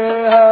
Hare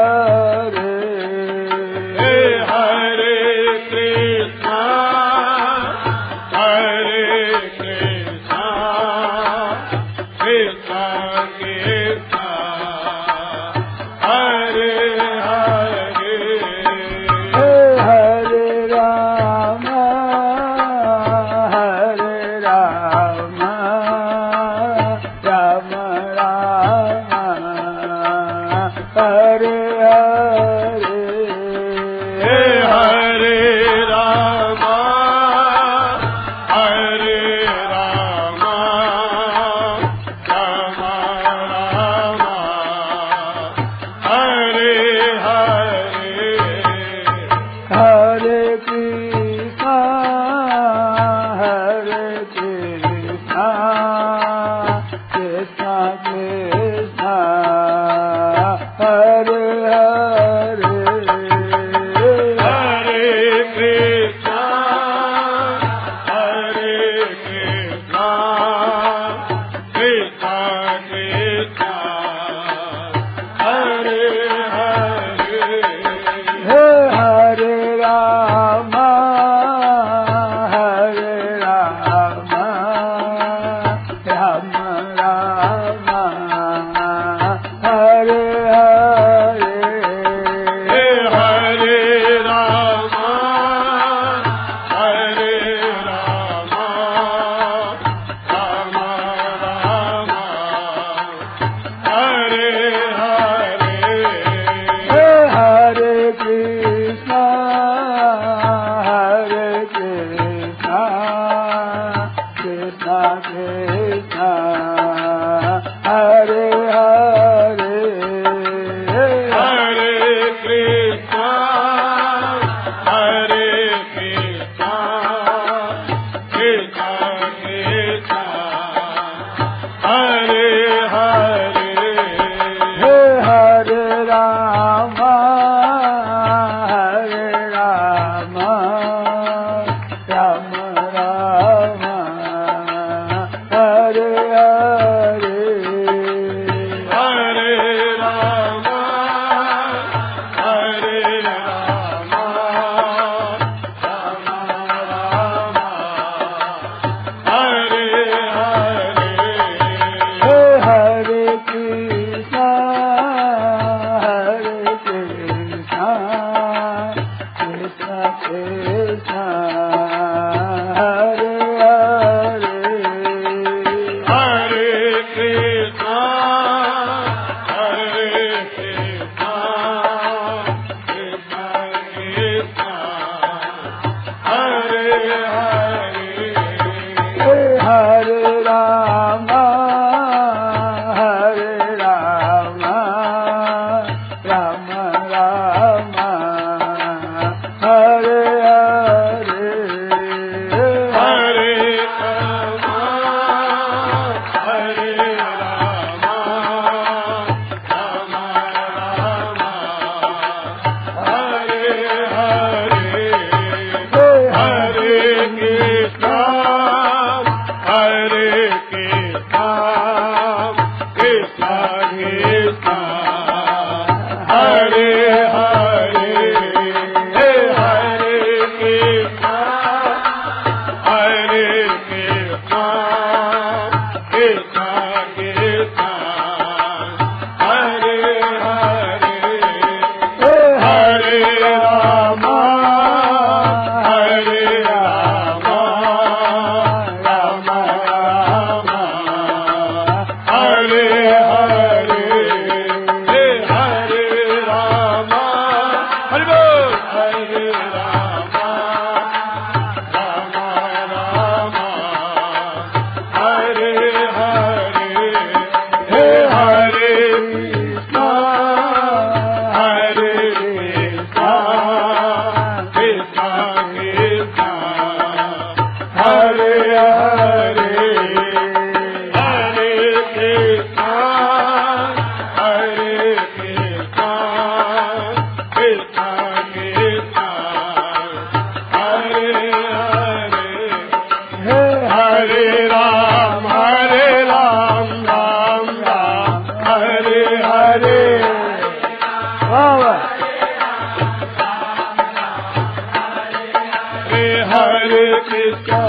Krishna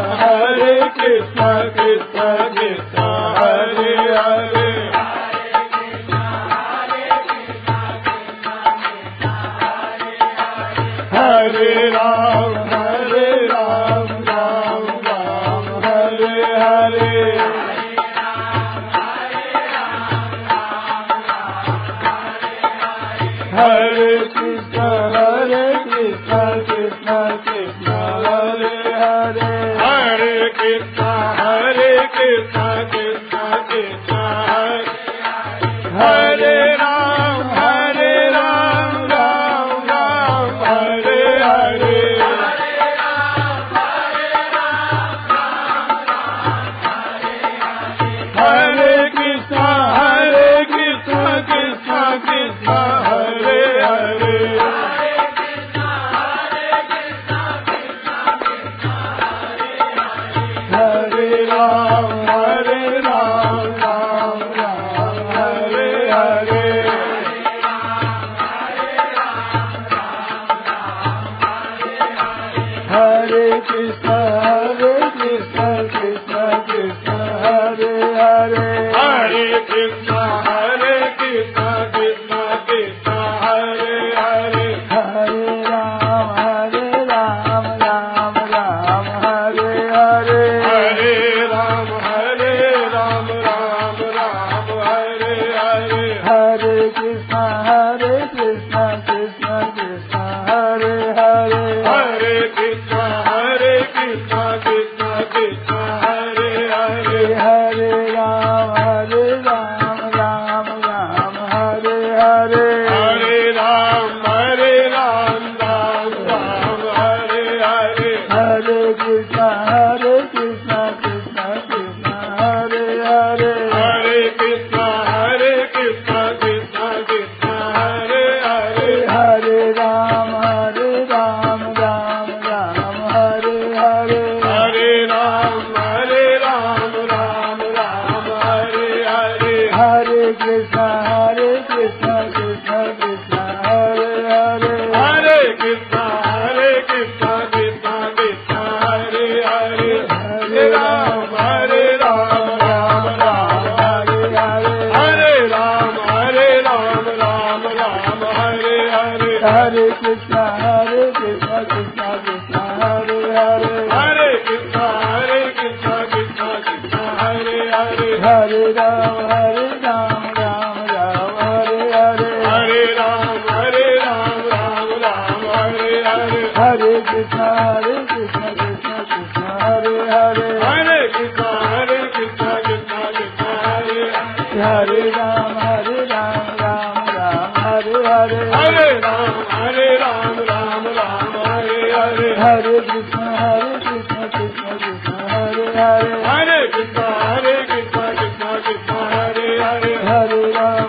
Krishna Krishna Hare Hare Hare Ram Ram Ram Hare Hare Hare Krishna Krishna Krishna Hare Hare Hare Krishna Krishna Krishna Hare Ram Ram Ram Hare Hare Hare Krishna Krishna Krishna Hare Hare Hare Ram Ram Hare Hare Hare Krishna Krishna Krishna Hare Hare Hare Krishna Krishna Krishna Hare Hare Hare Ram Ram Hare Hare Hare Ram Ram Hare Hare Hare Krishna Krishna Krishna Hare Hare Hare Krishna Krishna Krishna Hare Hare Hare Ram Ram Hare Hare Hare Ram Ram Hare Hare Hare Krishna Krishna Krishna Hare Hare Hare Krishna Krishna Krishna Hare Hare Hare Ram Ram Hare Hare Hare Ram Ram Hare Hare Hare Krishna Krishna Krishna Hare Hare Hare Krishna Krishna Krishna Hare Hare Hare Ram Ram Hare Hare Hare Ram Hare Hare Hare Krishna Krishna Krishna Hare Hare Hare Krishna Krishna Krishna Hare Hare Hare Ram Hare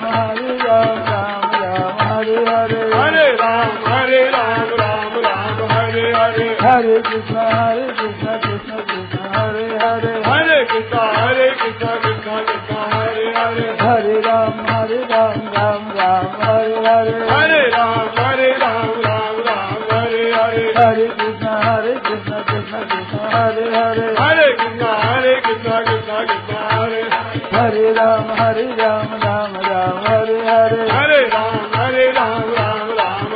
Hare Hare Ram Hare Hare Hare Krishna Krishna Krishna Hare Hare Hare Krishna Krishna Krishna Hare Hare Ram Hare Hare Hare Ram Hare Hare Hare Krishna Krishna Krishna Hare Hare Hare Krishna Krishna Krishna Hare Hare Hare Ram Hare Hare Hare Ram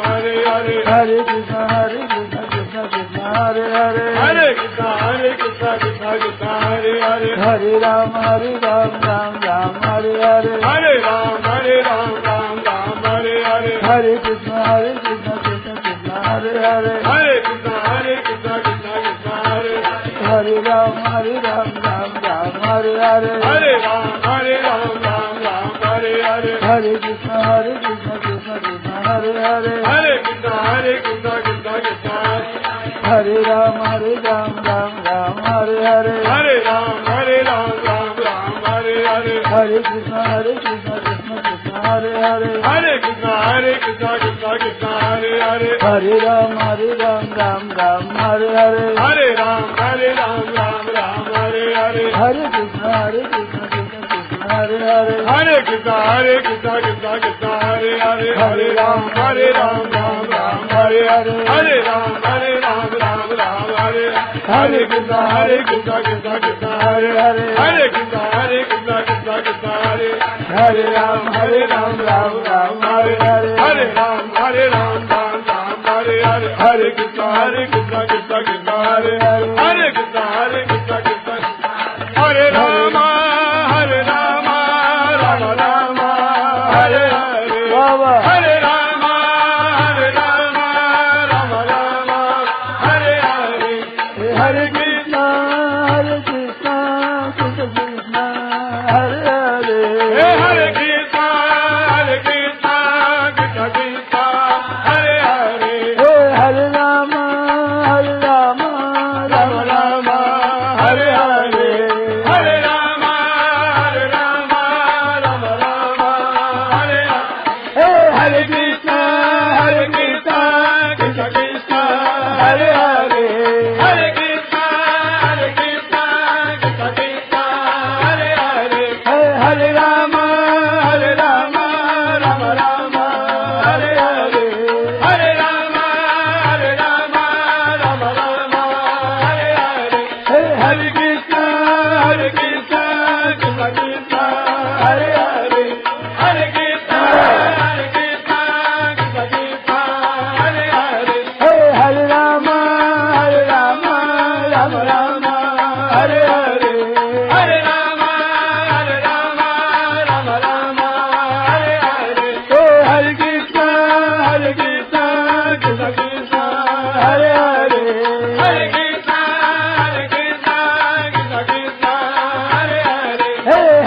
Hare Hare Hare Krishna Krishna Krishna Hare Hare Hare Krishna Krishna Krishna Hare Hare Hare Ram Hare Hare Hare Ram Hare Hare Hare Krishna Krishna Krishna Hare Hare Hare Krishna Krishna Krishna Hare Hare Ram Hare Hare Hare Ram Hare Hare Hare Krishna Krishna Krishna Hare Hare Hare Krishna Krishna Krishna Hare Hare Hare Ram Hare Hare Hare Ram Hare Hare Hare Krishna Krishna Krishna Hare Hare Hare Krishna Krishna Krishna Hare Hare Ram Hare Hare Hare Ram Hare Hare Hare Krishna Krishna Krishna Hare Hare Hare Krishna Krishna Krishna Hare Ram Hare Hare Hare Ram Hare Hare Hare Krishna Krishna Krishna Hare Hare Hare Krishna Krishna Krishna Hare Hare Hare Ram Hare Hare Hare Ram Hare Hare Hare Krishna Krishna Krishna Hare Hare Hare Krishna Krishna Krishna Hare Hare Hare Ram Hare Hare Hare Ram Hare Hare Hare Krishna Hare Krishna Krishna Krishna Hare Hare Hare Krishna Krishna Krishna Hare Hare Ram Ram Ram Hare Hare Hare Ram Ram Hare Hare Hare Krishna Krishna Krishna Hare Hare Hare Krishna Krishna Krishna Hare Rama Rama Rama Hare Hare Hare Rama Rama Rama Hare Hare Hare Krishna Krishna Krishna Hare Hare Hare Krishna Krishna Krishna Hare Hare Hare Rama Rama Rama Hare Hare Hare Rama Rama Rama Hare Hare Hare Krishna Krishna Krishna Hare Hare Hare Krishna Krishna Krishna Hare Hare Hare Rama Rama Rama Hare Hare Hare Rama Rama Rama Hare Hare Hare Krishna Krishna Krishna Hare Hare Hare Krishna Krishna Krishna Hare Hare Hare Rama Rama Rama Hare Hare Hare Rama Rama Rama Hare Hare Hare Krishna Krishna Krishna Hare Hare Hare Krishna Krishna Krishna Hare Hare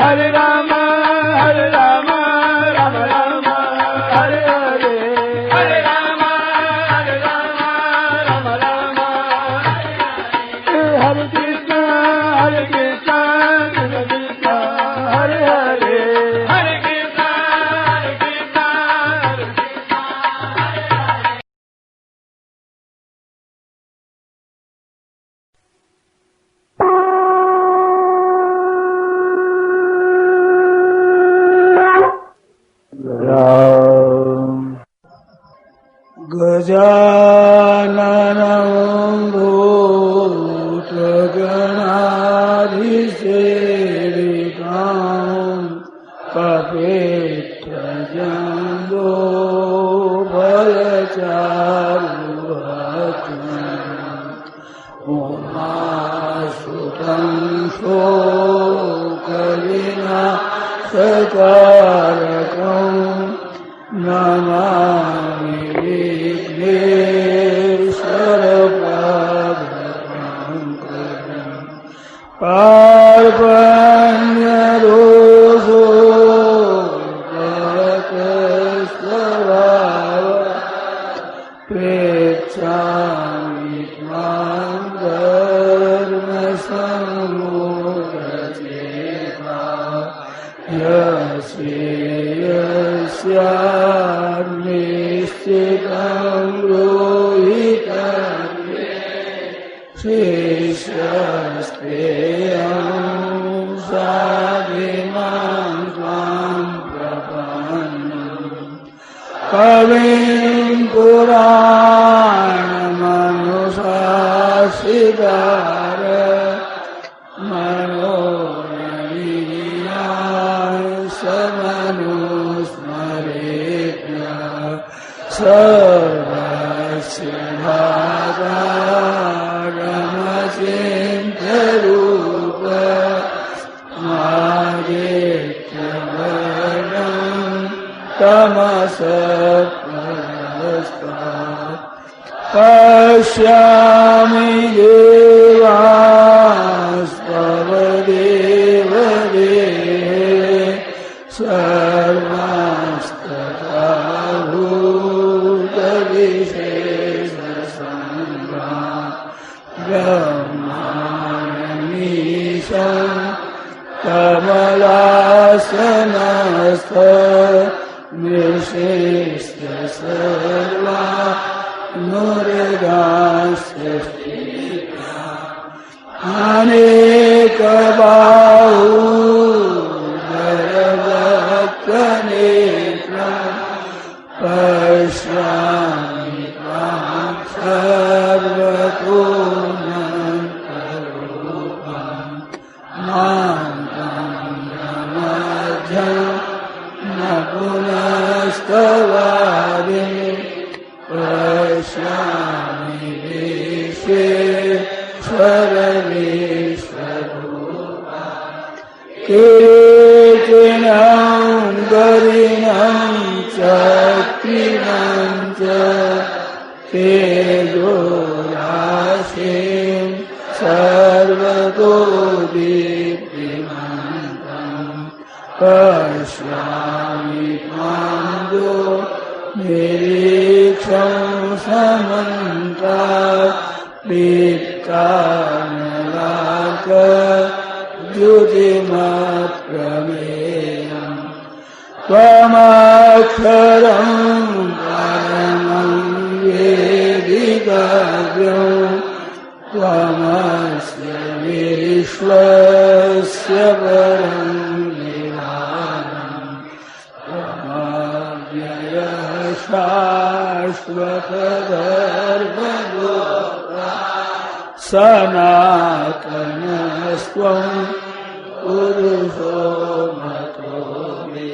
Hare Rama Rama Rama Hare Hare Hare Rama Rama Rama Hare Krishna Krishna Krishna Hare Hare Hare Krishna Gajananam Bhutaganaधिसेवितां Kapitra-jambho Balacharuvatam Umasutam Shokalina-sakarakam Namami Vighneswara-Prabhapankaram Parpanya-doso Bhaktasvara Precchami Tvam Dharma-sammudacheta Yasya-nischitam rohitam Shishasteyam sadhimam tvam prapannam Kavim Puranam-anusasidara Manusmaretya Sarvasya Bhagaramachintarupa Maditya-varnam Tamasat-parastat Pashyami devas-tava-deva-dehe Sarvastata-bhuta-vishesha-sangha Brahmanamisham Kamalasana-stha Nishishta-sarva Nuridansya-sthita Aneka-bahu Dharabhakta-netram Pashyami Tvam Sarvatonam पश्यामि विश्वेश्वरवीश्वरूपा कीर्तिनं गरिणं चक्रिणं च तेजोराशिं सर्वतो दीप्तिमन्तं पश्यामि त्वां निरीक्षं समन्तात् दीप्तानलार्कद्युतिमप्रमेयम् त्वमक्षरं परमं वेदितव्यम् त्वमस्य विश्वस्य परं निधानम् त्वमव्ययः शाश्वतधर्मगोप्ता सनातनस्त्वं पुरुषो मतो मे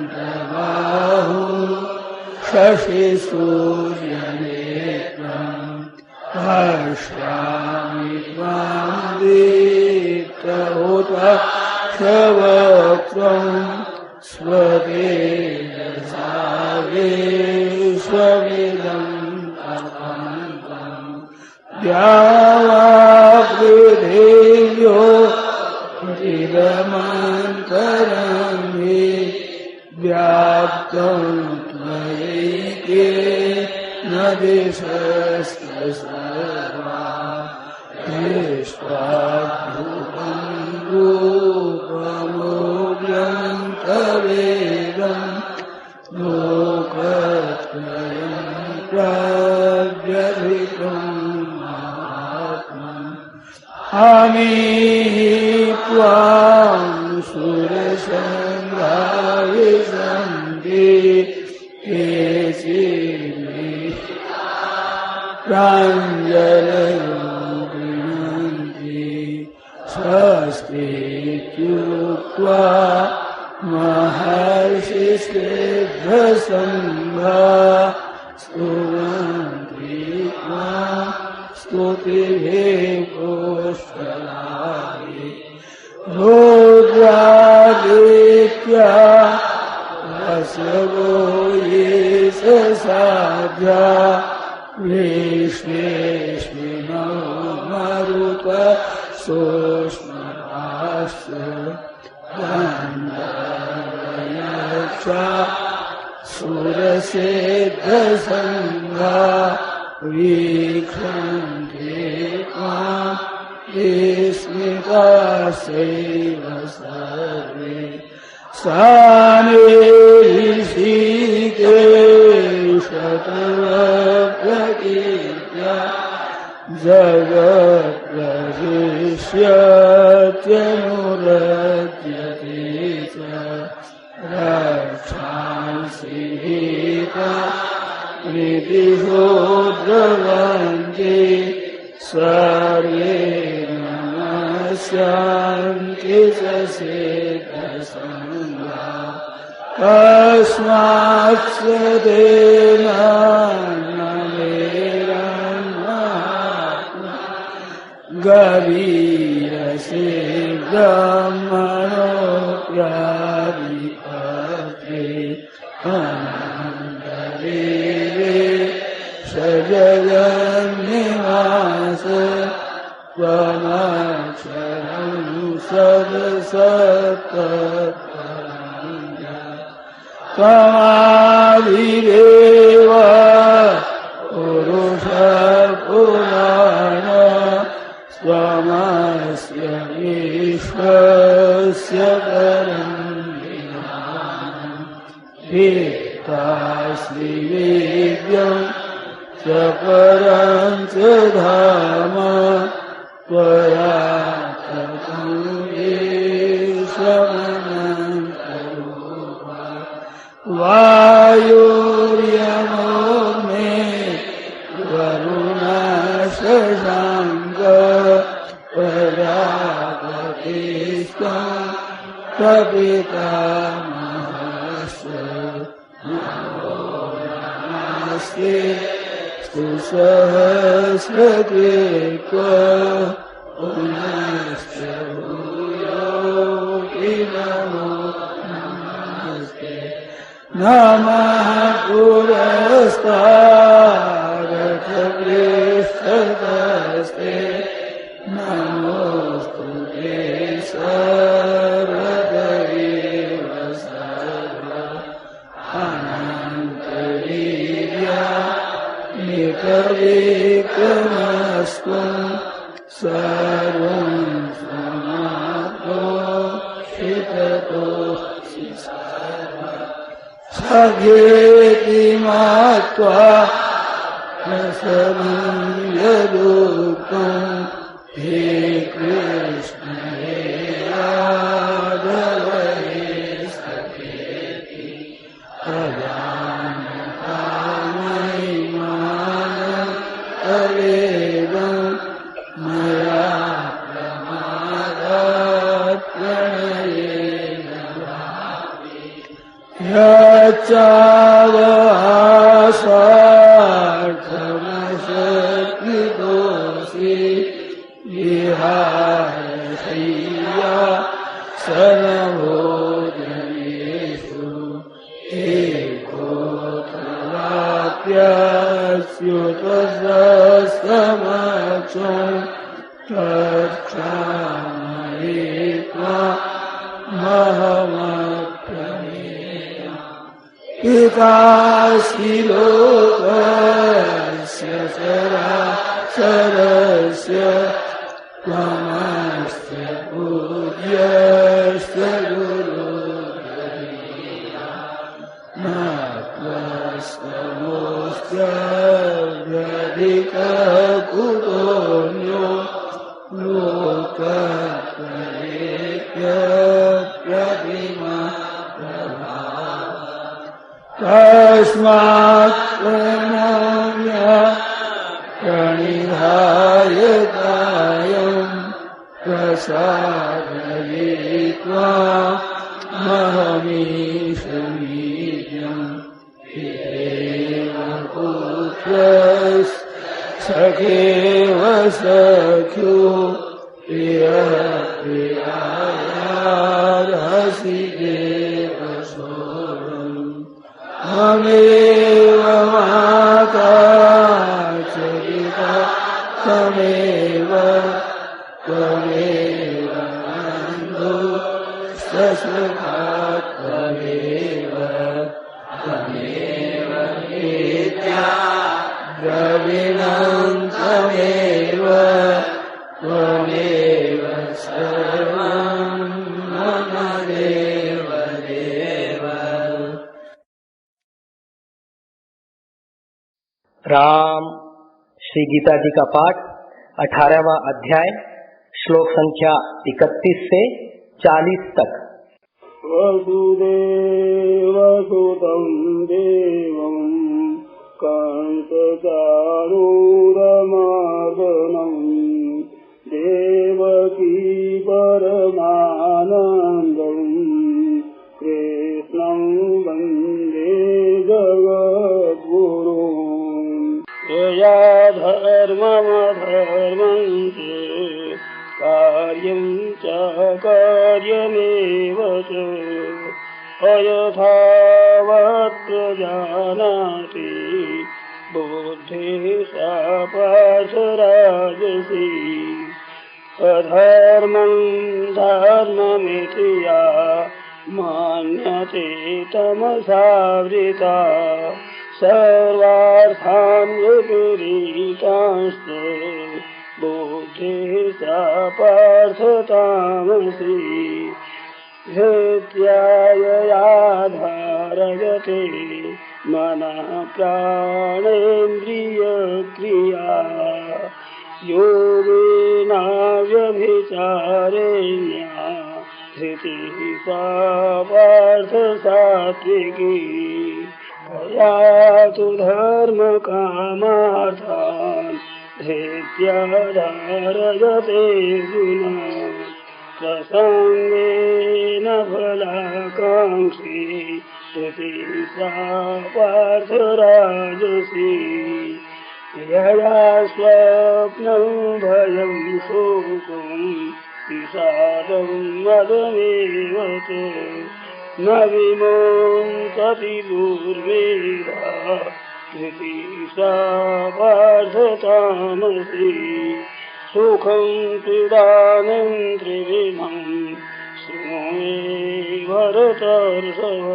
अनादिमध्यान्तमनन्तवीर्यमनन्तबाहु शशिसूर्यनेत्रम् पश्यामि त्वां दीप्तहुताक्षवक्त्रम् स्वतेजसा विश्वमिदम् द्यावापृथिव्यो इदमन्तरं हि व्याप्तं त्वयैकेन दिशश्च सर्वा दृष्ट्वाद्भुतं रूपमुग्रं तवेदं लोकत्रयं प्रव्यथितम् अमीहि त्वां सुरसङ्घा विशन्ति केचिन्मे प्राञ्जलयो गृह्णन्ति स्वस्तीत्युक्त्वा महर्षिसिद्धसङ्घा स्तुवन्ति त्वां स्तुतिभिः पुष्कलानि रुद्रादित्या वसवो ये ससाध्या विश्वेश्विनो मरुतः सोष्मपाश्च गन्धर्वयक्षा सुरसिद्धसङ्घा वीक्षन्ते त्वां विस्मिताश्चैव सर्वे सानिशीकेशतमप्रकीर्त्या जगत्प्रविश्यत्यनुरज्यते च रक्षांसि भीता प्रीतिशो द्रवन्ति सर्वे नमस्यान्ति च सिद्धसङ्घा तस्मात् स तेन नमेरन्महात्मा गरीयसे ब्रह्मणोऽप्यादिपत्रे जगन्निवास त्वमक्षरं सदसत्तरं त्वमादिदेव पुरुषपुराण त्वमस्य विश्वस्य परं निधानम् वेत्तासि वेद्यम् च परं च धाम त्वया ततं विश्वमनन्तरूपा वायुर्यमो मे वरुणः शशाङ्क पराग प्रपितामहस्य नमो नमस्ते सहस्रकृत्वा पुनश्च भूयोऽपि नमो नमस्ते नमः पुरस्तादथ पृष्ठतस्ते नमोस्तुते सर्वदैव सर्व अनन्तवीर्या निकविक्रमस्त्वं सर्वं समाप्तोषिततोऽसि सखेति मत्वा रसनं यदुक्तं हे कृष्ण हे यादव हे सखेति अजानता महिमानं तवेदं मया प्रमादात् प्रणयेन यच्चावहासार्थमशक्तितोऽसि विहारशय्या सर्वभोजनेषु एकोऽथवाप्यस्युतसमक्षं तत्क्षामये त्वामहमप्रमेयम् पितासि लोकस्य चराचरस्य त्वमस्य पूज्यस्य गुरुर्गरीया न त्वस्तमोऽस्त्यधिककुतोऽन्यो लोकत्रयेऽप्यप्रतिमा तस्मात् प्रणम्य प्रणिधाय कायं प्रसादयित्वा महमीशमीड्यं पितेव पुत्रस् सखेव सख्यो प्रियः प्रियायार्हसि देव सोढुम् त्वमेव माता च पिता त्वमेव बन्धुश्च त्वमेव नित्या द्रविणं त्वमेव सर्वं मम देव देव। राम श्री गीता जी का पाठ 18वां अध्याय श्लोक संख्या 31 से 40 तक। वसुदेवसुतं देवं कंसचाणूरमर्दनं देवकी परमानन्दं कृष्णं वन्दे जगद्गुरुम्। यया धर्ममधर्मं च कार्यं च कार्यमेव च अयथावत् प्रजानाति बुद्धिः सा पार्थ राजसी। अधर्मं धर्ममिति या मान्यते तमसावृता सर्वार्थान् विपरीतांश्च बुद्धिः सा पार्थ तामसी। धृत्यायया धारयते मनः प्राणेन्द्रियक्रिया योगेनाव्यभिचारेण्या धृतिः सा पार्थ सात्विकी। या तु धर्मकामार्थान् धृत्या धारयते अर्जुन प्रसंगेन फलाकांक्षी इति सा पार्थराजसी यया स्वप्नं भयं शोकं विषादं मदमेव च न विमोचति दुर्मेधा इति सा पार्थतामसी सुखं पीडानं त्रिविधं शृणु भरतर्षभ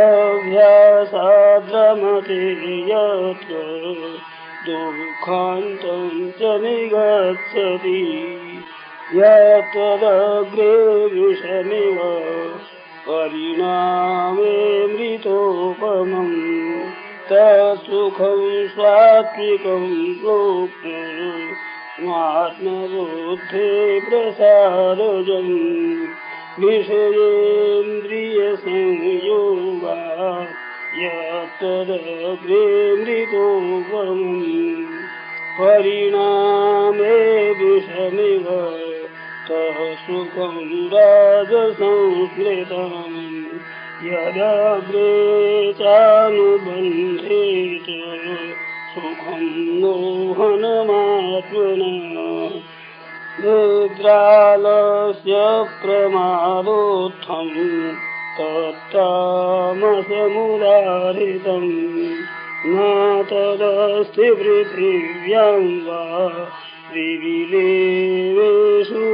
अभ्यासाद्रमते यत्र दुःखान्तं च निगच्छति यत्तदग्रे विषमिव परिणामे मृतोपमम् तत्सुखं सात्विकं प्रोक्तमात्मबुद्धे प्रसादजम् विषयेन्द्रियसंयोगात् यत्तदग्रे मृतोपमम् परिणामे विषमिव तः सुखं राजसंस्मृतम् यदग्रे चानुबन्धे च सुखं मोहनमात्मनः निद्रालस्य प्रमादोत्थं तत्तामसमुदाहृतं न तदस्ति पृथिव्यां वा त्रिविलेवेषु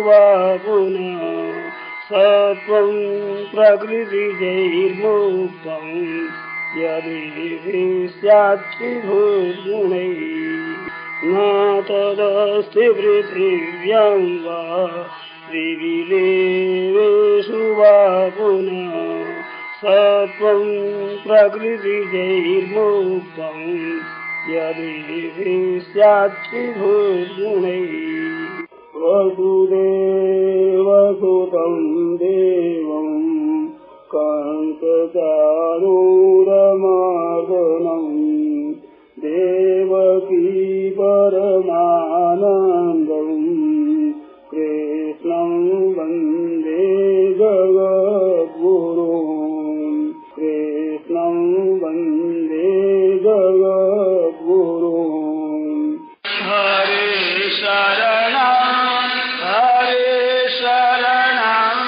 वा पुनः सत्वं प्रकृतिजैर्मुक्तं यदि स्यात्त्रिभुर्गुणैः न तदस्ति पृथिव्यां वा त्रिविलेवेषु वा पुनः सत्वं प्रकृतिजैर्मुक्तं यदि स्यात्त्रिभुर्गुणैः वसुदेवसुतं देवं कान्तचारूढमर्दनं देवकी परमानन्दं कृष्णं वन्दे जगद्गुरुं कृष्णं वन्दे जगद्गुरुं हरे शरणं हरे शरणं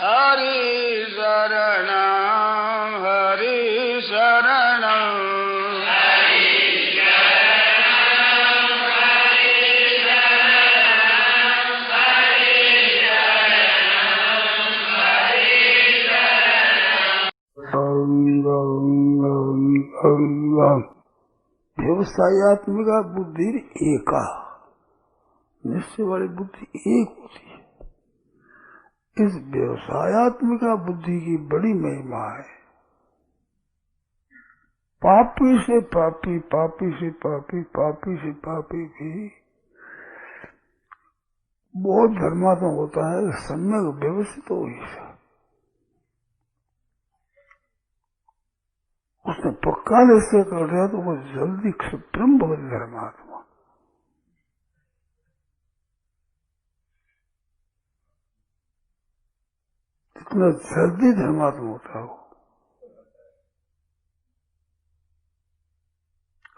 हरे शरणं हरे शरणं व्यवसायत्मिका बुद्धि एका, निश्चय वाली बुद्धि एक होती है। इस व्यवसायत्मिका बुद्धि की बड़ी महिमा है। पापी से पापी, पापी से पापी, पापी से पापी भी बहुत धर्मात्मा होता है, सम्यक व्यवस्थित हो ही उसने पक्का निश्चय कर दिया तो वो जल्दी क्षिप्रम भवति धर्मात्मा। इतना जल्दी धर्मात्मा होता हो।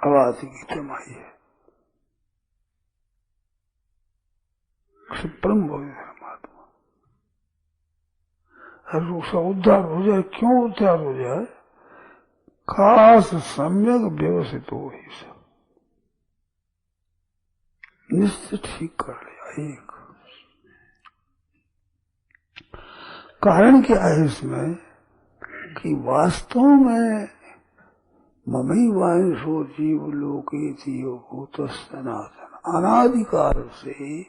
आवाज की कमाई है, क्षिप्रम भवति धर्मात्मा। अरे उसका उद्धार हो जाए, क्यों उद्धार हो जाए? खास सम्यक व्यवस्थित हो ही सब निश्चित ठीक कर लिया। एक कारण क्या है इसमें कि वास्तव में ममई वांशो जीव लोके जीव भूत सनातन, अनादिकाल से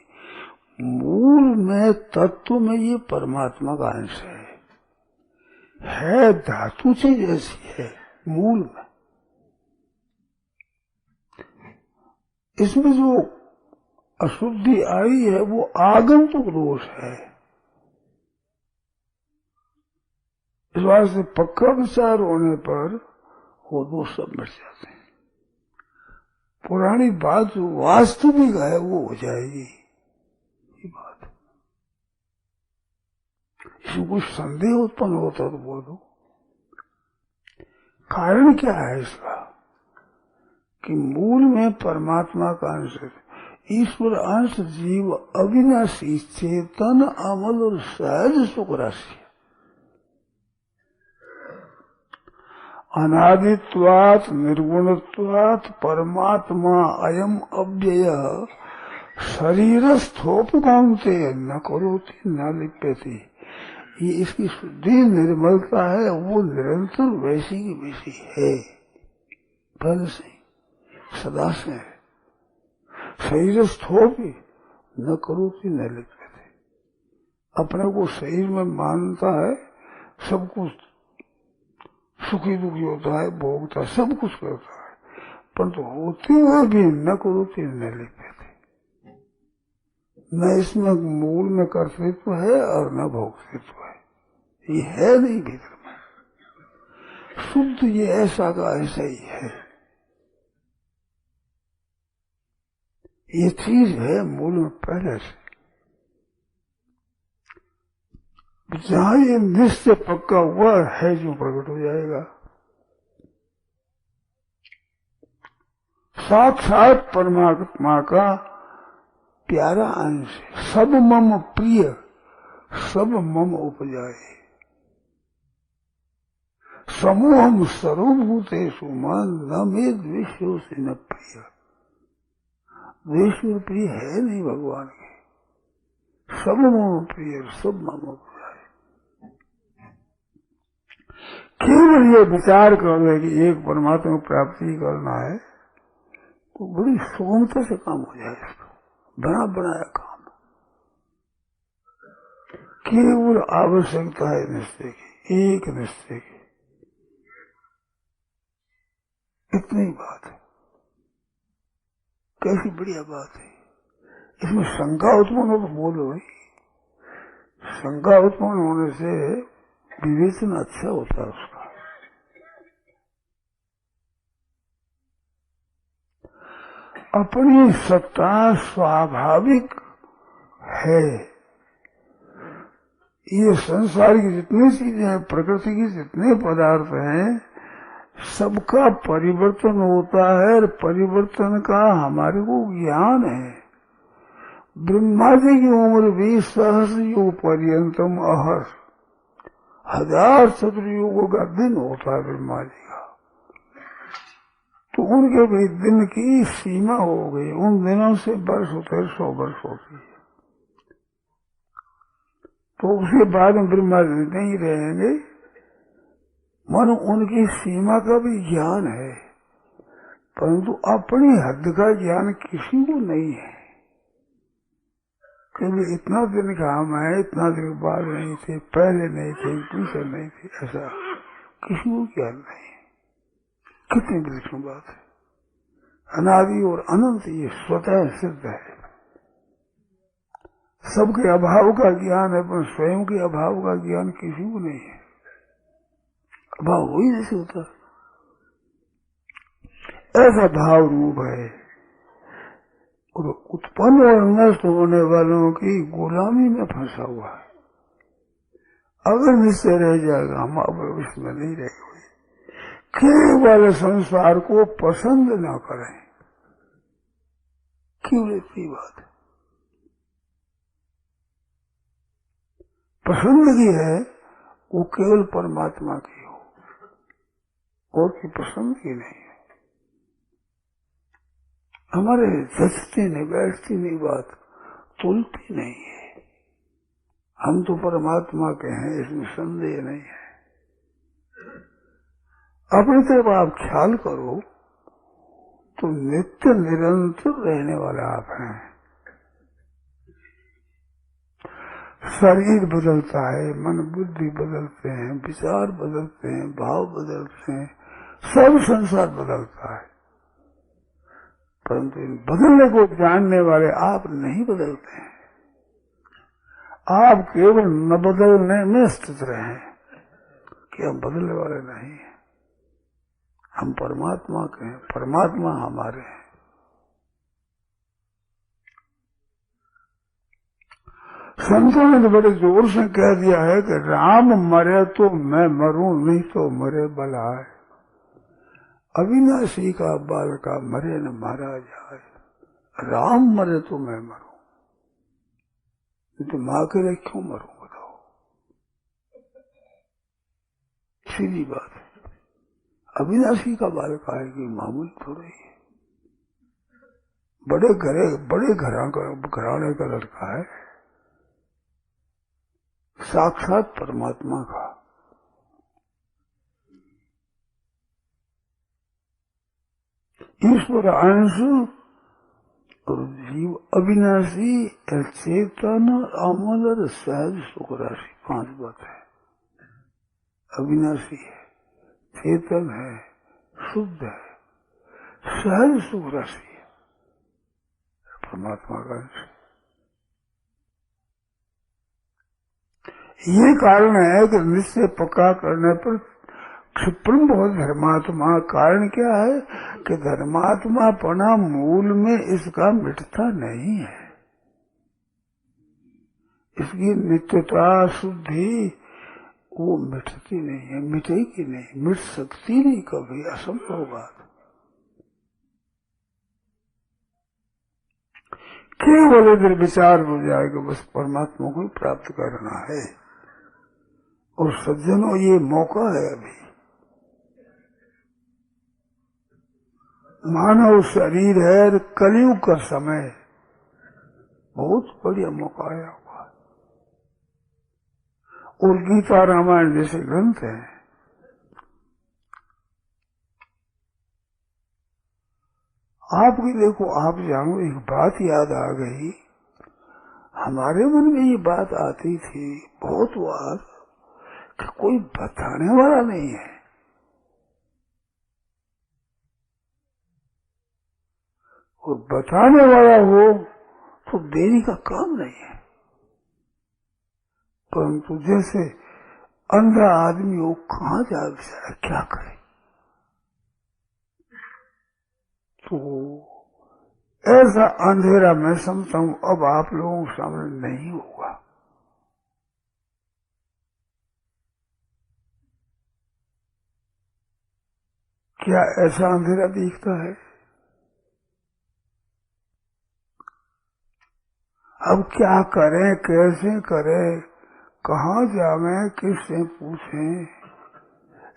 मूल में तत्व में ये परमात्मा का अंश है धातु से जैसी है मूल में। इसमें जो अशुद्धि आई है वो आगंतुक दोष है। इस बात से पक्का विचार होने पर वो दोष सब मिट जाते हैं। पुरानी बात जो वास्तविक है वो हो जाएगी। ये बात इसमें कुछ संदेह उत्पन्न होता तो बोलो। कारण क्या है इसका कि मूल में परमात्मा का अंश है। ईश्वर अंश जीव अविनाशी चेतन अमल और सहज सुख राशि। अनादित्वात् निर्गुणत्वात् परमात्मा अयम अव्यय शरीरस्थोपकांते न करोति न लिप्यति। ये इसकी शुद्धि निर्मलता है, वो निरंतर वैसी की वैसी है, पहले से सदा से। शरीरस्थोपी न करोति न लिप्यति। अपने को शरीर में मानता है, सब कुछ सुखी दुखी होता है, भोगता है, सब कुछ करता है, परंतु होते हुए भी न करोति न लिप्यति। न इसमें मूल में कर्तृत्व है और न भोक्तृत्व है। ये है नहीं भीतर में शुद्ध, ये ऐसा का ऐसा ही है। ये चीज है मूल में पहले से। जहां ये निश्चय पक्का हुआ है जो प्रकट हो जाएगा। साक्षात परमात्मा का प्यारा अंश, सब मम प्रिय, सब मम उपजाए। समूहम सर्वभूतेषु मन न मे द्वेषो से न प्रिय। द्वेष प्रिय है नहीं भगवान के। सब मम प्रिय, सब मम उपजाए। केवल ये विचार कर ले कि एक परमात्मा को प्राप्ति करना है तो बड़ी सुगमता से काम हो जाए। इसका बना बनाया काम, केवल आवश्यकता है निश्चय की, एक निश्चय की, इतनी बात है। कैसी बढ़िया बात है। इसमें शंका उत्पन्न हो तो बोलो भाई। शंका उत्पन्न होने से विवेचन अच्छा होता है उसका। अपनी सत्ता स्वाभाविक है। ये संसार की जितनी चीजें हैं, प्रकृति की जितने पदार्थ हैं, सबका परिवर्तन होता है और परिवर्तन का हमारे को ज्ञान है। ब्रह्मा जी की उम्र भी सहस्र युग पर्यंतम अहर, 1000 चतुर्युगों का दिन होता है ब्रह्मा जी का। तो उनके भी दिन की सीमा हो गई। उन दिनों से वर्ष होते 100 वर्ष होती है। तो उसके बाद में ब्रह्मा जी नहीं रहेंगे। मानो उनकी सीमा का भी ज्ञान है, परंतु अपनी हद का ज्ञान किसी को नहीं है। क्योंकि इतना दिन का हम है, इतना दिन बाद नहीं थे, पहले नहीं थे, पीछे नहीं थे, ऐसा किसी को ज्ञान नहीं। कितनी विलक्षण बात है। अनादि और अनंत ये स्वतः सिद्ध है। सबके अभाव का ज्ञान है, पर स्वयं के अभाव का ज्ञान किसी को नहीं है। अभाव हो ही नहीं सकता। ऐसा भाव रूप है और उत्पन्न और नष्ट होने वालों की गुलामी में फंसा हुआ है। अगर निश्चय रह जाएगा हम अब इसमें नहीं रहेंगे। केवल संसार को पसंद न करें, क्यों इतनी बात है? पसंद की है वो केवल परमात्मा की हो, और की पसंद की नहीं है। हमारे जचती नहीं, बैठती नहीं, बात तुलती नहीं है। हम तो परमात्मा के हैं, इसमें संदेह नहीं है। अपनी तरफ आप ख्याल करो तो नित्य निरंतर रहने वाले आप हैं। शरीर बदलता है, मन बुद्धि बदलते हैं, विचार बदलते हैं, भाव बदलते हैं, सब संसार बदलता है, परंतु इन बदलने को जानने वाले आप नहीं बदलते हैं। आप केवल न बदलने में स्थित रहे कि हम बदलने वाले नहीं हैं। हम परमात्मा के हैं, परमात्मा हमारे हैं। संतों ने तो बड़े जोर से कह दिया है कि राम मरे तो मैं मरूं, नहीं तो मरे बलाए। अविनाशी का बालका मरे न मारा जाए। राम मरे तो मैं मरूं, नहीं तो मां के लिए क्यों मरूं? बताओ, सीधी बात है। अविनाशी का बालका है कि मामूली थोड़ा ही है। बड़े घराने का लड़का है, साक्षात परमात्मा का। ईश्वर अंश और जीव अविनाशी, चेतन, अमर, सहज, सुख राशि, 5 बात है। अविनाशी है, चेतन है, शुद्ध है, सहज सुख राशि है, परमात्मा का अंश। ये कारण है कि निश्चय पक्का करने पर क्षिप्रम बहुत धर्मात्मा। कारण क्या है कि धर्मात्मा पना मूल में इसका मिटता नहीं है। इसकी नित्यता शुद्धि वो मिटती नहीं है, मिटेगी नहीं, मिट सकती नहीं कभी, असंभव बात। केवल इधर विचार हो जाएगा बस परमात्मा को प्राप्त करना है। और सज्जनों ये मौका है अभी। मानव शरीर है, कलयुग का समय, बहुत बढ़िया मौका आया हुआ है। और गीता रामायण जैसे ग्रंथ हैं, आप भी देखो, आप जानो, एक बात याद आ गई। हमारे मन में ये बात आती थी बहुत बार कि कोई बताने वाला नहीं है। और बताने वाला हो तो देरी का काम नहीं है, परंतु जैसे अंधा आदमी वो कहाँ जा बेचारा, क्या करे? तो ऐसा अंधेरा मैं समझता हूं अब आप लोगों के सामने नहीं होगा। क्या ऐसा अंधेरा दिखता है? अब क्या करें, कैसे करें, कहाँ जावें, किससे पूछें?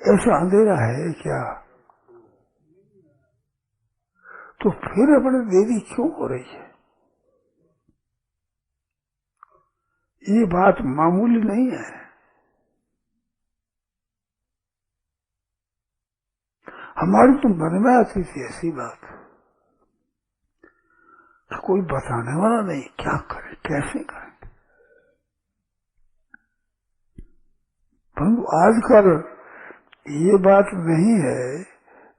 ऐसा अंधेरा है क्या? तो फिर अपने देरी क्यों हो रही है? ये बात मामूली नहीं है। हमारी तो मन में आती थी ऐसी बात, तो कोई बताने वाला नहीं, क्या करें, कैसे करें? परंतु आजकल ये बात नहीं है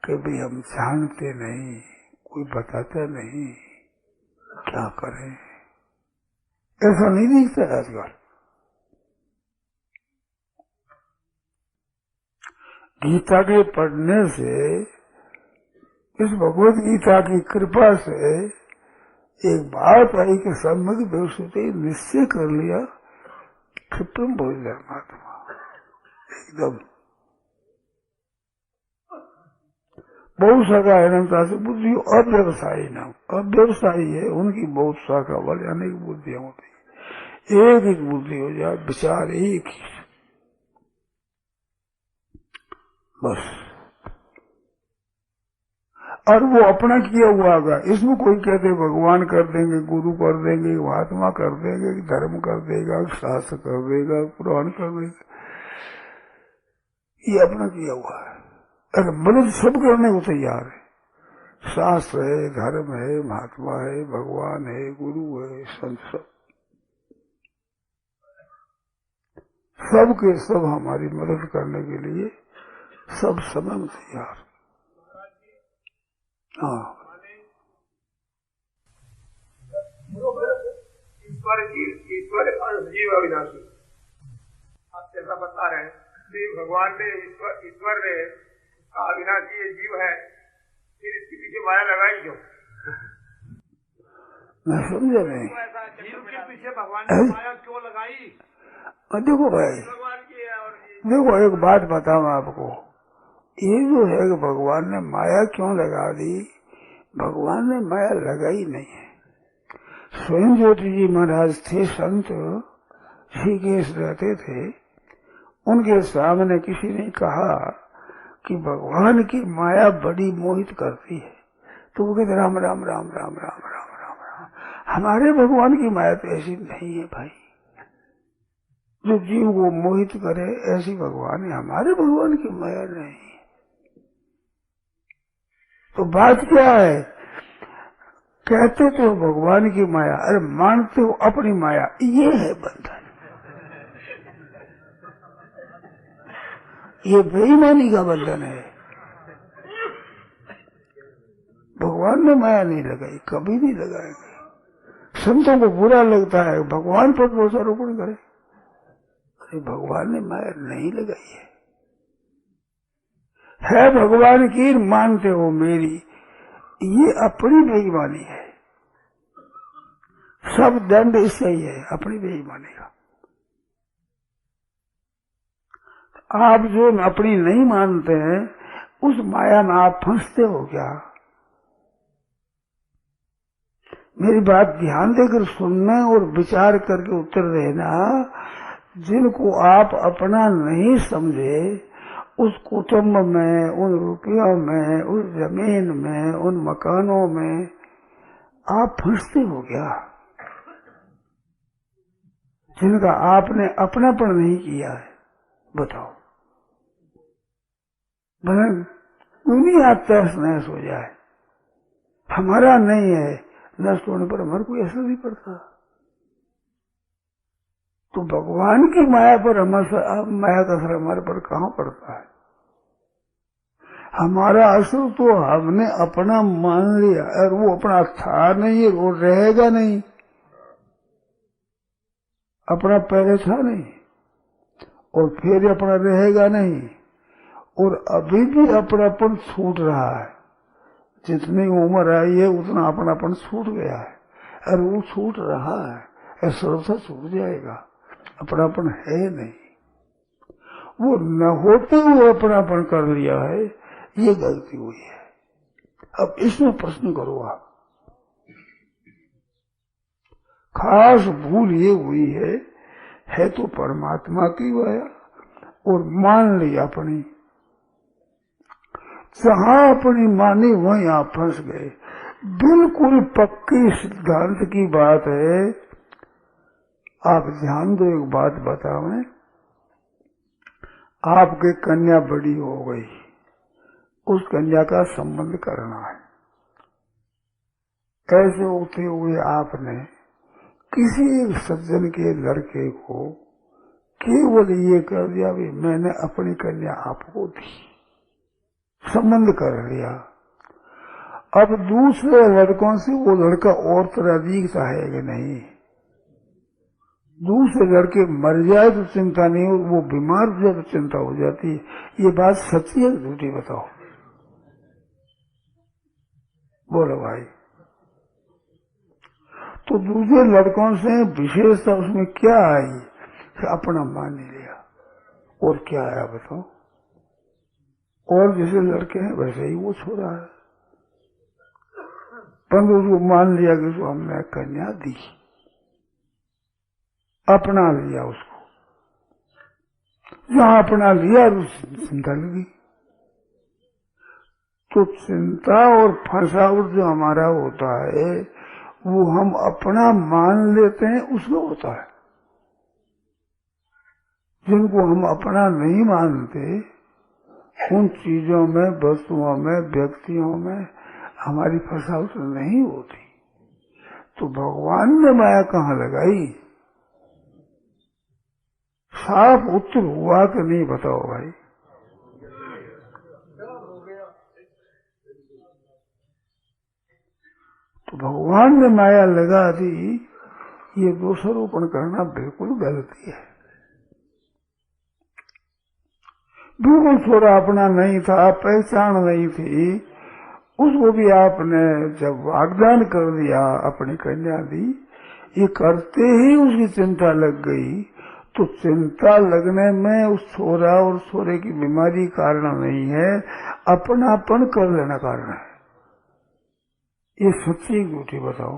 कि भाई हम जानते नहीं, कोई बताता नहीं, क्या करें। ऐसा नहीं दिखता आजकल। गीता के पढ़ने से, इस भगवत गीता की कृपा से एक बात आई कि सम्यक दृष्टि निश्चय कर लिया कि तुम बोल धर्मात्मा एकदम। बहुत शाखा अनंता से बुद्धि अव्यवसायी नाम, अव्यवसायी है, उनकी बहुत शाखा वाले अनेक बुद्धियां होती है। एक एक बुद्धि हो जाए, विचार एक ही, बस। और वो अपना किया हुआ होगा। इसमें कोई कहते भगवान कर देंगे, गुरु कर देंगे, महात्मा कर देंगे, धर्म कर देगा, शास्त्र कर देगा, पुराण कर देगा, ये अपना किया हुआ है। अरे मदद सब करने को तैयार है। शास्त्र है, धर्म है, महात्मा है, भगवान है, गुरु है, संत सब के सब हमारी मदद करने के लिए सब समय में तैयार। हाँ, ईश्वर और जीव अविनाशी, आप जैसा बता रहे हैं, भगवान ने ईश्वर ने अविनाशी ये जीव है, फिर इसके पीछे माया लगाई क्यों? मैं समझा नहीं। जीव के पीछे भगवान ने माया क्यों लगाई? देखो भाई, भगवान की और देखो एक बात बताऊं आपको, ये जो है कि भगवान ने माया क्यों लगा दी, भगवान ने माया लगाई नहीं है। स्वयं ज्योति जी महाराज थे, संत ऋषिकेश रहते थे, उनके सामने किसी ने कहा कि भगवान की माया बड़ी मोहित करती है, तो वो कहते राम राम राम राम राम राम राम राम। हमारे भगवान की माया तो ऐसी नहीं है भाई, जो जीव को मोहित करे ऐसी भगवान है, हमारे भगवान की माया नहीं। तो बात क्या है, कहते तो भगवान की माया, अरे मानते हो अपनी माया, ये है बंधन, ये बेईमानी का बंधन है। भगवान ने माया नहीं लगाई, कभी नहीं लगाएंगे। संतों को बुरा लगता है भगवान पर दोषारोपण करे, अरे भगवान ने माया नहीं लगाई है भगवान की, मानते हो मेरी, ये अपनी बेईमानी है। सब दंड इससे ही है, अपनी बेईमानी का। आप जो अपनी नहीं मानते हैं, उस माया में आप फंसते हो क्या? मेरी बात ध्यान देकर सुनना और विचार करके उत्तर देना। जिनको आप अपना नहीं समझे, उस कुटुंब में, उन रुपयों में, उस जमीन में, उन मकानों में आप फंसते हो क्या? जिनका आपने अपनापन नहीं किया है, बताओ। दुनिया तहस नहस हो जाए, हमारा नहीं है, नष्ट होने पर हमारे को असर नहीं पड़ता। तो भगवान की माया पर माया का असर हमारे पर कहाँ पड़ता है? हमारा असर तो हमने अपना मान लिया, और वो अपना था नहीं, वो रहेगा नहीं। अपना पहले था नहीं और फिर अपना रहेगा नहीं, और अभी भी अपनापन छूट रहा है। जितनी उम्र आई है उतना अपनापन छूट गया है, और वो छूट रहा है, सर्वथा छूट जाएगा। अपनापन है नहीं, वो न होते हुए अपनापन कर लिया है, ये गलती हुई है। अब इसमें प्रश्न करो आप। खास भूल ये हुई है तो परमात्मा की माया, और मान ली अपनी। जहां अपनी मानी वहीं आप फंस गए। बिल्कुल पक्की सिद्धांत की बात है। आप ध्यान दो, एक बात बताओ। आपकी कन्या बड़ी हो गई, उस कन्या का संबंध करना है। कैसे होते हुए आपने किसी एक सज्जन के लड़के को केवल ये कह दिया भी मैंने अपनी कन्या आपको दी, संबंध कर लिया। अब दूसरे लड़कों से वो लड़का और तरह दिखता है कि नहीं, दूसरे लड़के मर जाए तो चिंता नहीं हो, वो बीमार हो जाए तो चिंता हो जाती है। ये बात सच्ची है झूठी बताओ? बोलो भाई। तो दूसरे लड़कों से विशेषता उसमें क्या आई कि अपना मान लिया, और क्या आया बताओ? और जैसे लड़के हैं वैसे ही वो छोड़ा है, परंतु उसको मान लिया कि उसको हमने कन्या दी, अपना लिया उसको। जहां अपना लिया चिंता लगी। तो चिंता और फंसावट जो हमारा होता है वो हम अपना मान लेते हैं, उसमें होता है। जिनको हम अपना नहीं मानते उन चीजों में, वस्तुओं में, व्यक्तियों में हमारी फंसावट नहीं होती। तो भगवान ने माया कहाँ लगाई? साफ उत्तर हुआ कि नहीं बताओ भाई? तो भगवान ने माया लगा दी, ये दोषारोपण करना बिल्कुल गलती है। बिल्कुल थोड़ा अपना नहीं था, पहचान नहीं थी, उसको भी आपने जब वाग्दान कर दिया, अपनी कन्या दी, ये करते ही उसकी चिंता लग गई। तो चिंता लगने में उस छोरा और छोरे की बीमारी कारण नहीं है, अपनापन कर लेना कारण है। ये सच्ची झूठी बताओ?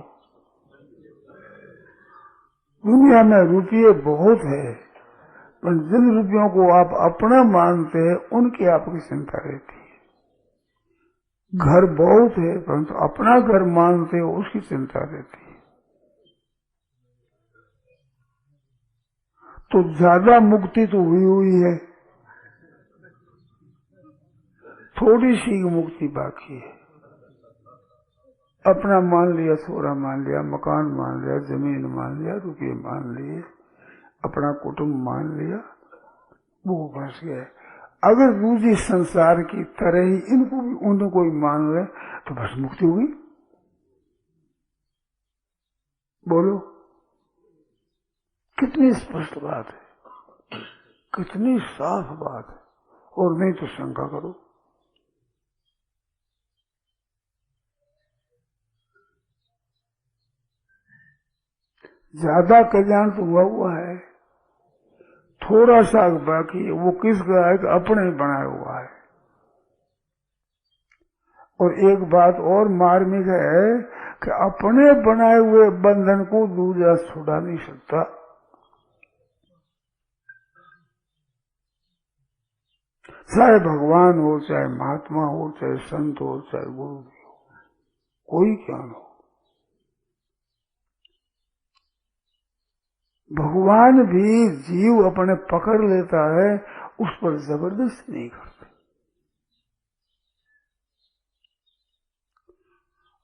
दुनिया में रुपये बहुत है, पर जिन रुपयों को आप अपना मानते हैं उनकी आपकी चिंता रहती है। घर बहुत है, परंतु अपना घर मानते हो उसकी चिंता रहती है। तो ज्यादा मुक्ति तो हुई है, थोड़ी सी मुक्ति बाकी है। अपना मान लिया, छोरा मान लिया, मकान मान लिया, जमीन मान लिया, रुपये मान लिए, अपना कुटुंब मान लिया, वो बस गए। अगर दूसरी संसार की तरह ही इनको भी उनको ही मान ले तो बस मुक्ति हुई। बोलो, कितनी स्पष्ट बात है, कितनी साफ बात है। और नहीं तो शंका करो। ज्यादा कल्याण तो हुआ है, थोड़ा सा बाकी है। वो किसका है? अपने ही बनाया हुआ है। और एक बात और मार्मिक है कि अपने बनाए हुए बंधन को दूसरा छुड़ा नहीं सकता। चाहे भगवान हो, चाहे महात्मा हो, चाहे संत हो, चाहे गुरु भी हो, कोई ज्ञान हो, भगवान भी जीव अपने पकड़ लेता है, उस पर जबरदस्ती नहीं करते।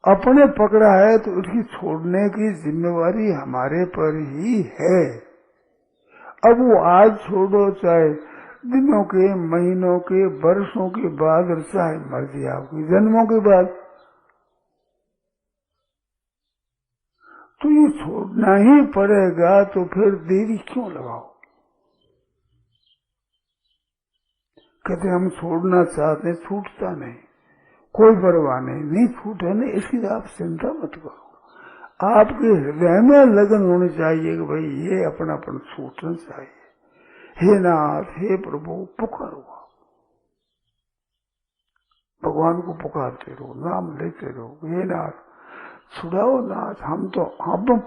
अपने पकड़ा है तो उसकी छोड़ने की जिम्मेवारी हमारे पर ही है। अब वो आज छोड़ो, चाहे दिनों के, महीनों के, वर्षों के बाद, और चाहे मर्जी आपकी जन्मों के बाद, तो ये छोड़ना ही पड़ेगा। तो फिर देरी क्यों लगाओ? कहते हम छोड़ना चाहते, छूटता नहीं, कोई परवाह नहीं छूटे नहीं, इसकी आप चिंता मत करो। आपके हृदय में लगन होनी चाहिए कि भाई ये अपनापन छूटना चाहिए। हे नाथ, हे प्रभु, पुकारो, भगवान को पुकारते रहो, नाम लेते रहो। हे नाथ छुड़ाओ नाथ, हम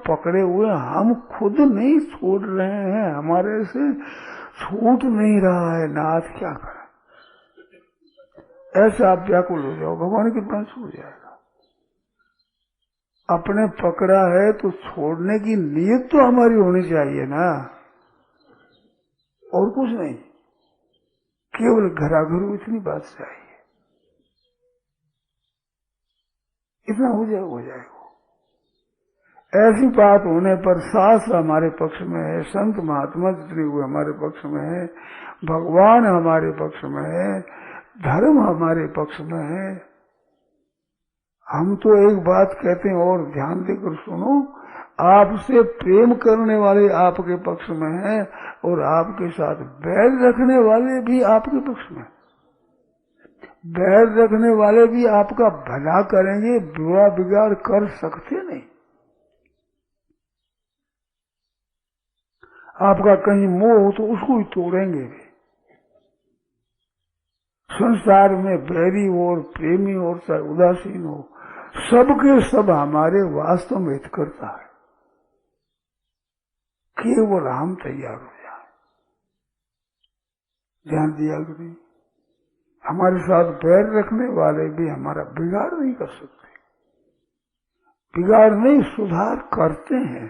पकड़े हुए, हम खुद नहीं छोड़ रहे हैं, हमारे से छूट नहीं रहा है नाथ, क्या करें? ऐसा आप व्याकुल हो जाओ, भगवान की कृपा छूट जाएगा। अपने पकड़ा है तो छोड़ने की नीयत तो हमारी होनी चाहिए ना, और कुछ नहीं, केवल घराघरू इतनी बात चाहिए। इतना हो जाएगा। ऐसी बात होने पर शास्त्र हमारे पक्ष में है, संत महात्मा जितने हुए हमारे पक्ष में है, भगवान हमारे पक्ष में है, धर्म हमारे पक्ष में है। हम तो एक बात कहते हैं और ध्यान देकर सुनो, आपसे प्रेम करने वाले आपके पक्ष में हैं और आपके साथ बैर रखने वाले भी आपके पक्ष में। बैर रखने वाले भी आपका भला करेंगे, बुरा बिगाड़ कर सकते नहीं। आपका कहीं मोह हो तो उसको ही तोड़ेंगे भी। संसार में बैरी हो और प्रेमी हो चाहे उदासीन हो, सबके सब हमारे वास्तव में हित करता है। केवल हम तैयार हो जाए। ध्यान दिया कि नहीं, हमारे साथ बैर रखने वाले भी हमारा बिगाड़ नहीं कर सकते। बिगाड़ नहीं, सुधार करते हैं।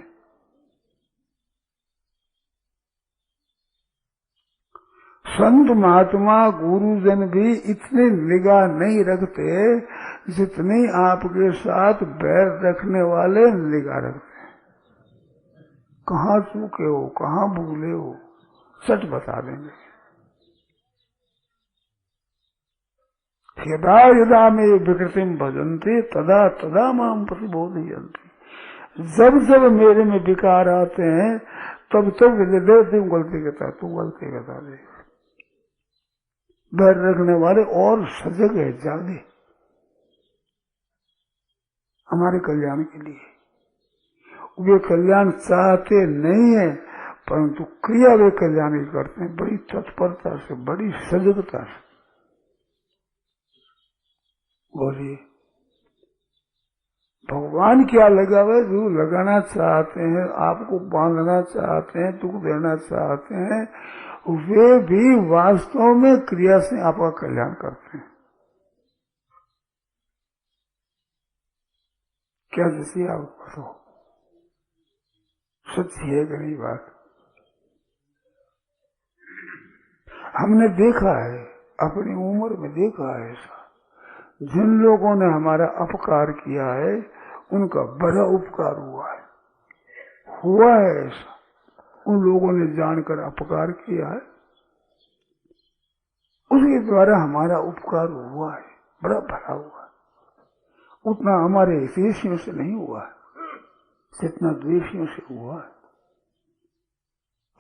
संत महात्मा गुरुजन भी इतने निगाह नहीं रखते जितनी आपके साथ बैर रखने वाले निगाह रखते हैं। कहाँ चूके हो, कहाँ भूले हो, सच बता देंगे। यदा यदा में विकृतिम भजन्ते तदा तदा माम प्रतिबोधयन्ति। जब जब मेरे में विकार आते हैं तब तब तुम गलती करता, तू गलती बता दे। बैर रखने वाले और सजग है, जागे हमारे कल्याण के लिए। वे कल्याण चाहते नहीं है, परंतु क्रिया वे कल्याण ही करते हैं, बड़ी तत्परता से, बड़ी सजगता से। बोलिए, भगवान क्या लगावे? जो लगाना चाहते हैं, आपको बांधना चाहते हैं, दुख देना चाहते हैं, वे भी वास्तव में क्रिया से आपका कल्याण करते हैं। क्या जैसी आप बताओ, सच्ची है कि नहीं बात? हमने देखा है, अपनी उम्र में देखा है ऐसा। जिन लोगों ने हमारा अपकार किया है उनका बड़ा उपकार हुआ है ऐसा। उन लोगों ने जानकर अपकार किया है, उसके द्वारा हमारा उपकार हुआ है, बड़ा भला हुआ है। उतना हमारे हितैषियों से नहीं हुआ है जितना द्वेषियों से हुआ है।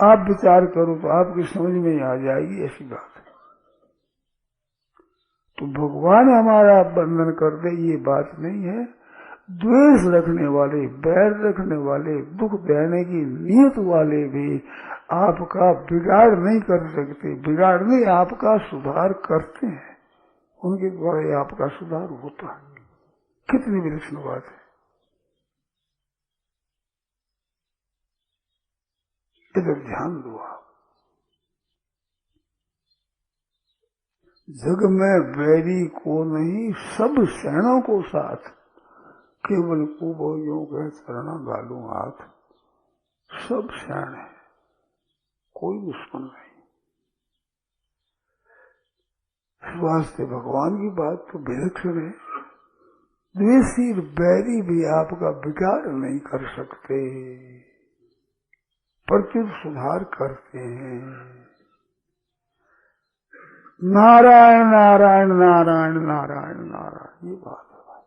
आप विचार करो तो आपकी समझ में ही आ जाएगी ऐसी बात है। तो भगवान हमारा बंधन कर दे ये बात नहीं है। द्वेष रखने वाले, बैर रखने वाले, दुख देने की नीयत वाले भी आपका बिगाड़ नहीं कर सकते। बिगाड़ नहीं, आपका सुधार करते हैं। उनके द्वारा आपका सुधार होता है। कितनी विलक्षण बात है। इधर ध्यान दो आप। जग में बैरी को नहीं, सब सैनों को साथ, केवल कुबोइयों के चरणा गालू हाथ। सब सैन है, कोई दुश्मन नहीं। इस वास्ते भगवान की बात तो विलक्षण है। द्वेषी बैरी भी आपका बिगाड़ नहीं कर सकते, प्रत्युत सुधार करते हैं। नारायण नारायण नारायण नारायण नारायण, ये बात है भाई।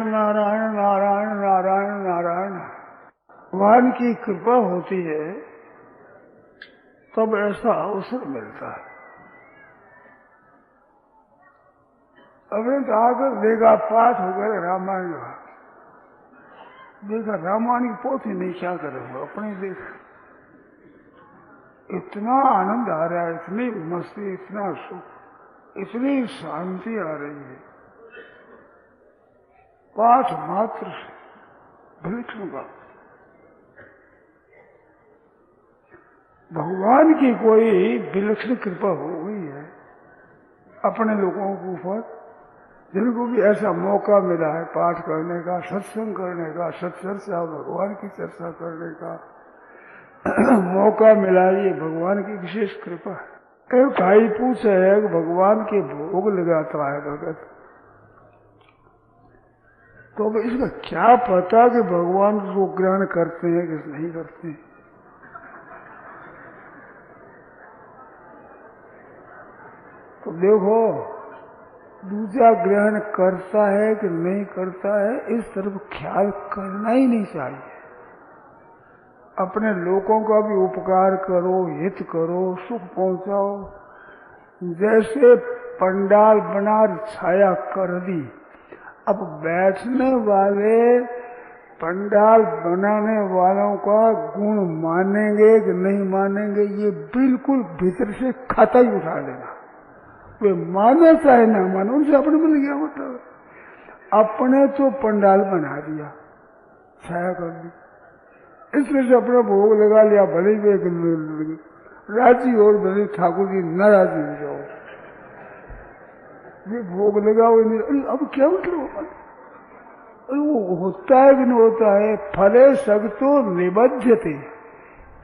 नारायण नारायण नारायण नारायण। भगवान की कृपा होती है तब ऐसा अवसर मिलता है। अभी तो आकर देखा पाठ हो गया रामायण का, देखा रामायण की पोथी नहीं, क्या करेंगे अपने देख। इतना आनंद आ रहा है, इतनी मस्ती, इतना सुख, इतनी शांति आ रही है पाठ मात्र से। विलक्षण बात। भगवान की कोई विलक्षण कृपा हो गई है अपने लोगों के ऊपर, जिनको भी ऐसा मौका मिला है पाठ करने का, सत्संग करने का, सत्चर्चा, भगवान की चर्चा करने का मौका मिला। ये भगवान की विशेष कृपा है। एक भाई पूछे है कि भगवान के भोग लगाता है भगत, तो अब इसका क्या पता कि भगवान उसको ग्रहण करते हैं कि नहीं करते हैं। तो देखो दूसरा ग्रहण करता है कि नहीं करता है, इस तरफ ख्याल करना ही नहीं चाहिए। अपने लोगों का भी उपकार करो, हित करो, सुख पहुंचाओ। जैसे पंडाल बना छाया कर दी, अब बैठने वाले पंडाल बनाने वालों का गुण मानेंगे कि नहीं मानेंगे, ये बिल्कुल भीतर से खाता ही उठा लेना। वे माने चाहे ना माने, उनसे अपने मिल गया मतलब। अपने तो पंडाल बना दिया, छाया कर दी, इसमें से अपना भोग लगा लिया, भले ही राजी और भले ठाकुर जी नाराजी हो जाओ, ये भोग लगाओ नहीं। अब क्या मतलब वो होता है कि नहीं होता है? फले सगतो निबद्धते।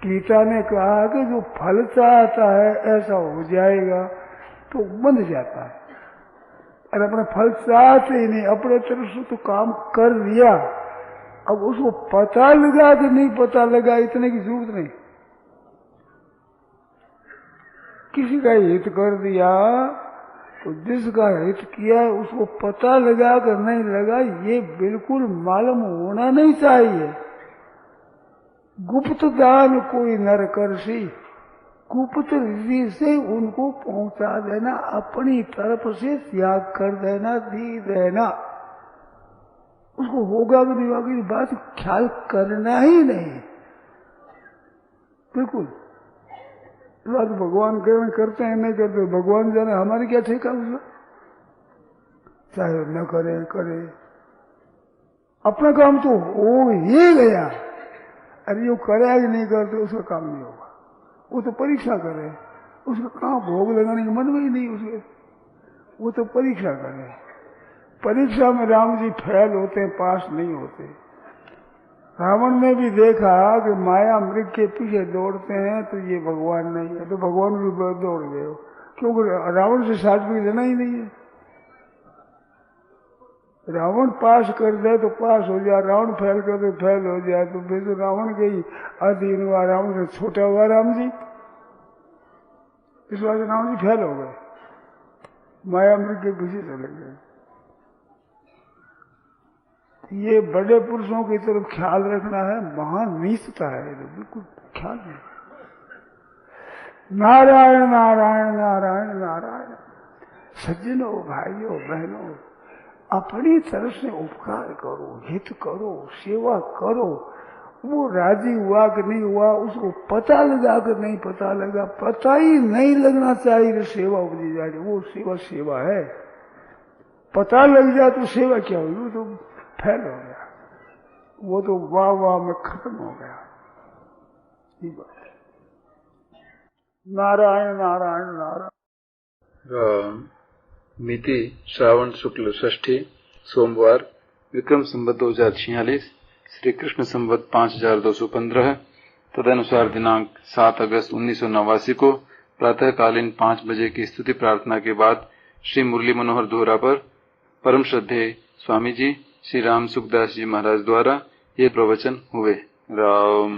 गीता ने कहा कि जो फल चाहता है ऐसा हो जाएगा तो बंध जाता है। और अपने फल चाहते ही नहीं, अपने तरफ से तो काम कर दिया, अब उसको पता लगा कि नहीं पता लगा इतने की जरूरत नहीं। किसी का हित कर दिया तो जिसका हित किया उसको पता लगा कि नहीं लगा, ये बिल्कुल मालूम होना नहीं चाहिए। गुप्त दान कोई नर करसी, गुप्त रीति से उनको पहुंचा देना, अपनी तरफ से त्याग कर देना, दी देना। उसको होगा कि नहीं होगा बात ख्याल करना ही नहीं, बिल्कुल। बात भगवान ग्रहण करते हैं नहीं करते, भगवान जाने, हमारी क्या ठेका उसका, चाहे न करे करे, अपना काम तो हो ही गया। अरे यो करे कि नहीं करते उसका काम नहीं होगा। वो तो परीक्षा करे, उसका कहाँ भोग लगाने का मन में ही नहीं उसके, वो तो परीक्षा करे। परीक्षा में राम जी फेल होते हैं, पास नहीं होते। रावण ने भी देखा कि माया मृग के पीछे दौड़ते हैं तो ये भगवान नहीं है, तो भगवान भी दौड़ गए, क्योंकि रावण से सर्टिफिकेट लेना ही नहीं है। रावण पास कर दे तो पास हो जाए, रावण फेल कर दे फेल हो जाए, तो फिर तो रावण के ही अधीन हुआ, रावण से छोटा हुआ राम जी। इस बात से राम जी फेल हो गए, माया मृग के पीछे चले गए। ये बड़े पुरुषों की तरफ ख्याल रखना है, महान नीचता है, बिल्कुल ख्याल नहीं। नारायण नारायण नारायण नारायण। सज्जनों, भाइयों, बहनों, अपनी तरफ से उपकार करो, हित करो, सेवा करो। वो राजी हुआ कि नहीं हुआ, उसको पता लगा कि नहीं पता लगा, पता ही नहीं लगना चाहिए तो सेवा उपजी जाए। वो सेवा सेवा है, पता लग जाए तो सेवा क्या हुई, वो तो फेल हो गया, वो तो वाह वाह में खत्म हो गया। ये बात है। नारायण नारायण नारायण। मिति श्रावण शुक्ल षष्ठी, सोमवार, विक्रम संवत 2046, श्री कृष्ण संवत 5215, तदनुसार दिनांक 7 अगस्त 1989 को प्रातःकालीन 5 बजे की स्तुति प्रार्थना के बाद श्री मुरली मनोहर दोहरा पर परम श्रद्धेय स्वामी जी श्री राम सुखदास जी महाराज द्वारा ये प्रवचन हुए। राम।